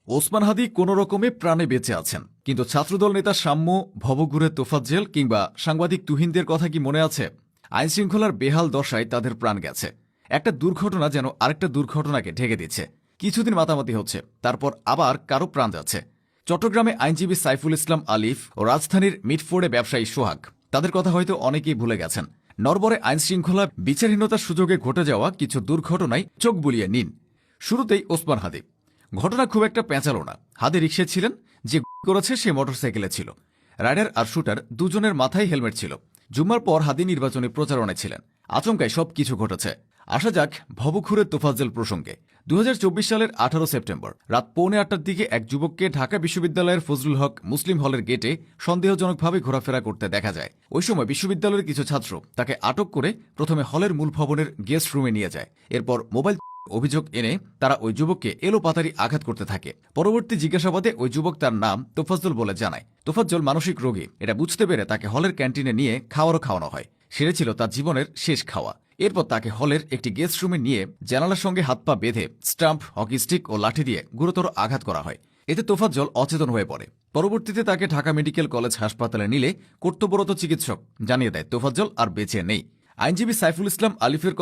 ওসমান হাদি কোন রকমে প্রাণে বেঁচে আছেন, কিন্তু ছাত্রদল নেতা সাম্য, ভবঘুরে তোফাজ্জেল কিংবা সাংবাদিক তুহিনদের কথা কি মনে আছে? আইনশৃঙ্খলার বেহাল দশায় তাদের প্রাণ গেছে। একটা দুর্ঘটনা যেন আরেকটা দুর্ঘটনাকে ঢেকে দিচ্ছে। কিছুদিন মাতামাতি হচ্ছে, তারপর আবার কারো প্রাণ যাচ্ছে। চট্টগ্রামে আইনজীবী সাইফুল ইসলাম আলিফ ও রাজধানীর মিটফোর্ডে ব্যবসায়ী সোহাগ, তাদের কথা হয়তো অনেকেই ভুলে গেছেন। নরবরে আইনশৃঙ্খলা বিচারহীনতার সুযোগে ঘটে যাওয়া কিছু দুর্ঘটনায় চোখ বুলিয়ে নিন। শুরুতেই ওসমান হাদি। ঘটনা খুব একটা পেঁচালো না। হাদি রিকশায় ছিলেন, যে করেছে সে মোটরসাইকেলে ছিল। রাইডার আর শুটার দুজনের মাথায় হেলমেট ছিল। জুম্মার পর হাদি নির্বাচনী প্রচারণায় ছিলেন। আচমকায় সবকিছু ঘটেছে। আসা যাক ভবঘুরে তোফাজ্জেল প্রসঙ্গে। ২০২৪ সালের ১৮ সেপ্টেম্বর রাত ৮:৩০টার দিকে এক যুবককে ঢাকা বিশ্ববিদ্যালয়ের ফজলুল হক মুসলিম হলের গেটে সন্দেহজনকভাবে ঘোরাফেরা করতে দেখা যায়। ওই সময় বিশ্ববিদ্যালয়ের কিছু ছাত্র তাকে আটক করে প্রথমে হলের মূল ভবনের গেস্ট রুমে নিয়ে যায়। এরপর মোবাইল অভিযোগ এনে তারা ওই যুবককে এলোপাতাড়ি আঘাত করতে থাকে। পরবর্তী জিজ্ঞাসাবাদে ওই যুবক তার নাম তোফাজ্জল বলে জানায়। তোফাজ্জল মানসিক রোগী, এটা বুঝতে পেরে তাকে হলের ক্যান্টিনে নিয়ে খাওয়ানো হয়। সেটা ছিল তার জীবনের শেষ খাওয়া। এরপর তাকে হলের একটি গেস্ট রুমে নিয়ে জানালার সঙ্গে হাত পা বেঁধে স্টাম্প, হকি স্টিক ও লাঠি দিয়ে গুরুতর আঘাত করা হয়। এতে তোফাজ্জল অচেতন হয়ে পড়ে। পরবর্তীতে তাকে ঢাকা মেডিকেল কলেজ হাসপাতালে নিলে কর্তব্যরত চিকিৎসক জানিয়ে দেয় তোফাজ্জল আর বেঁচে নেই। আইনজীবী সাইফুল ইসলাম আলিফের